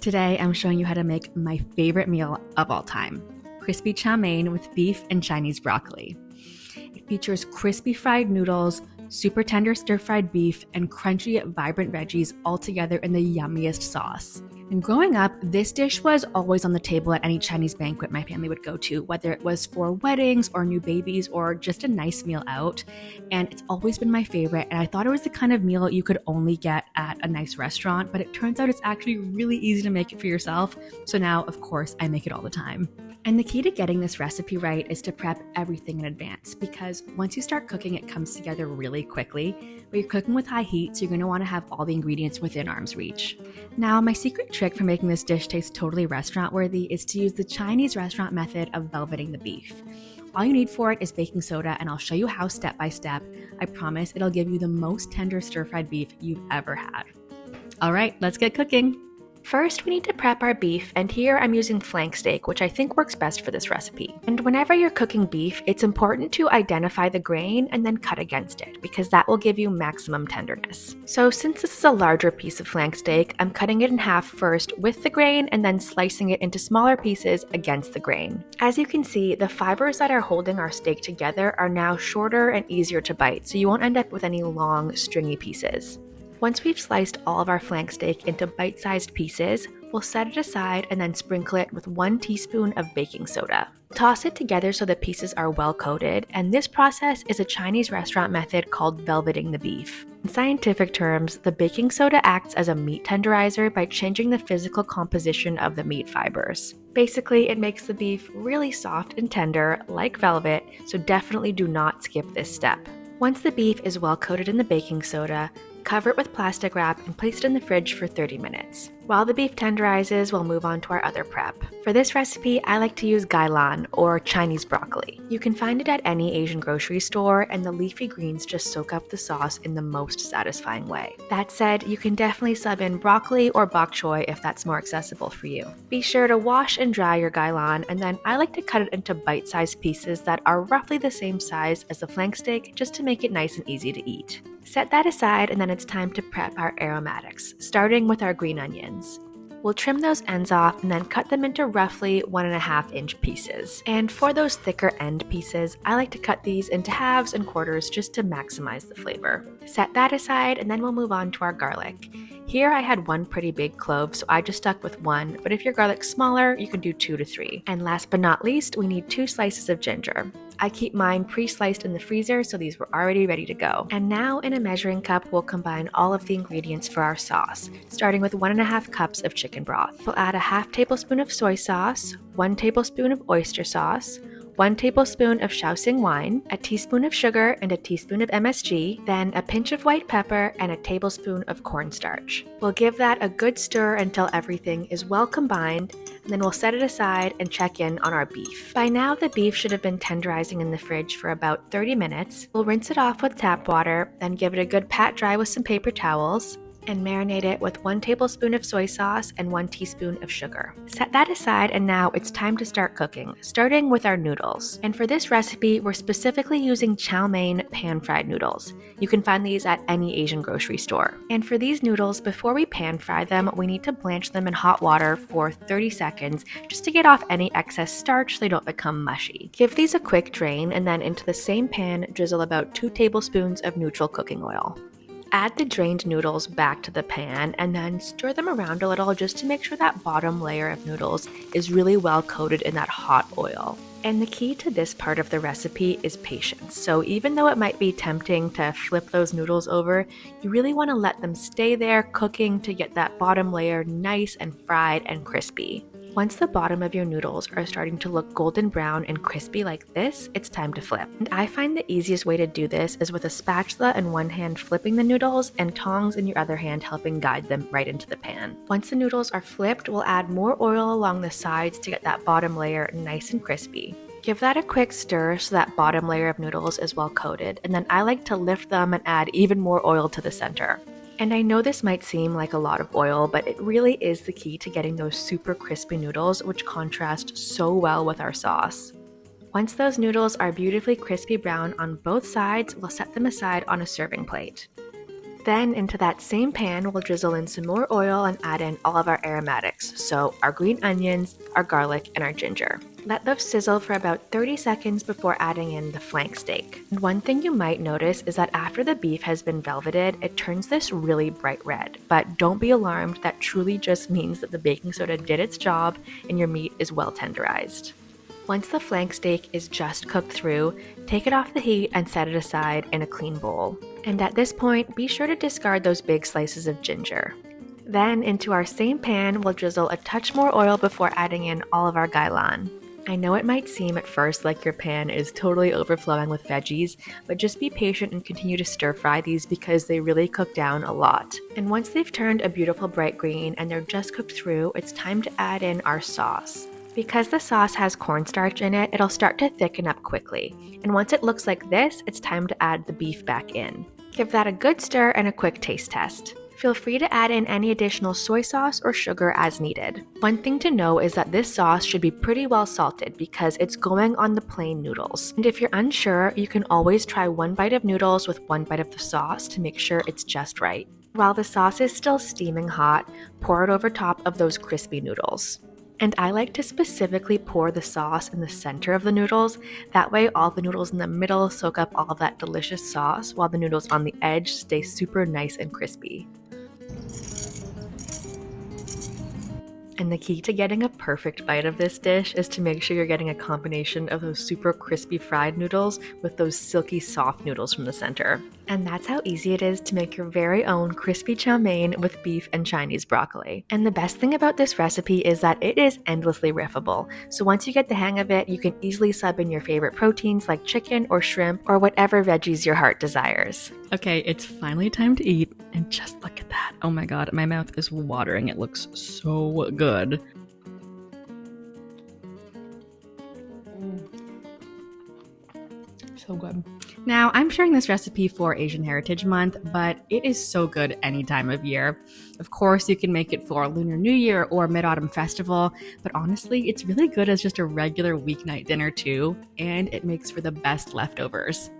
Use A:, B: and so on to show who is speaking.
A: Today, I'm showing you how to make my favorite meal of all time, crispy chow mein with beef and Chinese broccoli. It features crispy fried noodles, super tender stir-fried beef, and crunchy, vibrant veggies all together in the yummiest sauce. And growing up, this dish was always on the table at any Chinese banquet my family would go to, whether it was for weddings or new babies or just a nice meal out. And it's always been my favorite, and I thought it was the kind of meal you could only get at a nice restaurant, but it turns out it's actually really easy to make it for yourself. So now, of course, I make it all the time. And the key to getting this recipe right is to prep everything in advance, because once you start cooking, it comes together really quickly. But you're cooking with high heat, so you're going to want to have all the ingredients within arm's reach. Now, my secret trick for making this dish taste totally restaurant-worthy is to use the Chinese restaurant method of velveting the beef. All you need for it is baking soda, and I'll show you how step by step. I promise it'll give you the most tender stir-fried beef you've ever had. All right, let's get cooking. First, we need to prep our beef, and here I'm using flank steak, which I think works best for this recipe. And whenever you're cooking beef, it's important to identify the grain and then cut against it, because that will give you maximum tenderness. So since this is a larger piece of flank steak, I'm cutting it in half first with the grain and then slicing it into smaller pieces against the grain. As you can see, the fibers that are holding our steak together are now shorter and easier to bite, so you won't end up with any long, stringy pieces. Once we've sliced all of our flank steak into bite-sized pieces, we'll set it aside and then sprinkle it with 1 teaspoon of baking soda. Toss it together so the pieces are well coated, and this process is a Chinese restaurant method called velveting the beef. In scientific terms, the baking soda acts as a meat tenderizer by changing the physical composition of the meat fibers. Basically, it makes the beef really soft and tender, like velvet, so definitely do not skip this step. Once the beef is well coated in the baking soda, cover it with plastic wrap and place it in the fridge for 30 minutes. While the beef tenderizes, we'll move on to our other prep. For this recipe, I like to use gailan, or Chinese broccoli. You can find it at any Asian grocery store, and the leafy greens just soak up the sauce in the most satisfying way. That said, you can definitely sub in broccoli or bok choy if that's more accessible for you. Be sure to wash and dry your gailan, and then I like to cut it into bite-sized pieces that are roughly the same size as the flank steak, just to make it nice and easy to eat. Set that aside, and then it's time to prep our aromatics, starting with our green onions. We'll trim those ends off and then cut them into roughly 1.5-inch pieces. And for those thicker end pieces, I like to cut these into halves and quarters just to maximize the flavor. Set that aside, and then we'll move on to our garlic. Here I had 1 pretty big clove, so I just stuck with 1, but if your garlic's smaller, you can do 2 to 3. And last but not least, we need 2 slices of ginger. I keep mine pre-sliced in the freezer, so these were already ready to go. And now in a measuring cup, we'll combine all of the ingredients for our sauce, starting with 1.5 cups of chicken broth. We'll add a 1/2 tablespoon of soy sauce, 1 tablespoon of oyster sauce, 1 tablespoon of Shaoxing wine, a teaspoon of sugar and a teaspoon of MSG, then a pinch of white pepper and a tablespoon of cornstarch. We'll give that a good stir until everything is well combined, and then we'll set it aside and check in on our beef. By now, the beef should have been tenderizing in the fridge for about 30 minutes. We'll rinse it off with tap water, then give it a good pat dry with some paper towels, and marinate it with 1 tablespoon of soy sauce and 1 teaspoon of sugar. Set that aside, and now it's time to start cooking, starting with our noodles. And for this recipe, we're specifically using chow mein pan-fried noodles. You can find these at any Asian grocery store. And for these noodles, before we pan-fry them, we need to blanch them in hot water for 30 seconds just to get off any excess starch so they don't become mushy. Give these a quick drain, and then into the same pan, drizzle about 2 tablespoons of neutral cooking oil. Add the drained noodles back to the pan and then stir them around a little just to make sure that bottom layer of noodles is really well coated in that hot oil. And the key to this part of the recipe is patience. So even though it might be tempting to flip those noodles over, you really want to let them stay there cooking to get that bottom layer nice and fried and crispy. Once the bottom of your noodles are starting to look golden brown and crispy like this, it's time to flip. And I find the easiest way to do this is with a spatula in one hand flipping the noodles and tongs in your other hand helping guide them right into the pan. Once the noodles are flipped, we'll add more oil along the sides to get that bottom layer nice and crispy. Give that a quick stir so that bottom layer of noodles is well coated, and then I like to lift them and add even more oil to the center. And I know this might seem like a lot of oil, but it really is the key to getting those super crispy noodles, which contrast so well with our sauce. Once those noodles are beautifully crispy brown on both sides, we'll set them aside on a serving plate. Then into that same pan, we'll drizzle in some more oil and add in all of our aromatics, so our green onions, our garlic, and our ginger. Let those sizzle for about 30 seconds before adding in the flank steak. And one thing you might notice is that after the beef has been velveted, it turns this really bright red. But don't be alarmed, that truly just means that the baking soda did its job and your meat is well tenderized. Once the flank steak is just cooked through, take it off the heat and set it aside in a clean bowl. And at this point, be sure to discard those big slices of ginger. Then into our same pan, we'll drizzle a touch more oil before adding in all of our gailan. I know it might seem at first like your pan is totally overflowing with veggies, but just be patient and continue to stir fry these because they really cook down a lot. And once they've turned a beautiful bright green and they're just cooked through, it's time to add in our sauce. Because the sauce has cornstarch in it, it'll start to thicken up quickly. And once it looks like this, it's time to add the beef back in. Give that a good stir and a quick taste test. Feel free to add in any additional soy sauce or sugar as needed. One thing to know is that this sauce should be pretty well salted because it's going on the plain noodles. And if you're unsure, you can always try one bite of noodles with one bite of the sauce to make sure it's just right. While the sauce is still steaming hot, pour it over top of those crispy noodles. And I like to specifically pour the sauce in the center of the noodles. That way all the noodles in the middle soak up all of that delicious sauce while the noodles on the edge stay super nice and crispy. And the key to getting a perfect bite of this dish is to make sure you're getting a combination of those super crispy fried noodles with those silky soft noodles from the center. And that's how easy it is to make your very own crispy chow mein with beef and Chinese broccoli. And the best thing about this recipe is that it is endlessly riffable. So once you get the hang of it, you can easily sub in your favorite proteins like chicken or shrimp or whatever veggies your heart desires. Okay, it's finally time to eat, and just look at that. Oh my god, my mouth is watering. It looks so good. So good. Now, I'm sharing this recipe for Asian Heritage Month, but it is so good any time of year. Of course, you can make it for Lunar New Year or Mid-Autumn Festival, but honestly, it's really good as just a regular weeknight dinner too, and it makes for the best leftovers.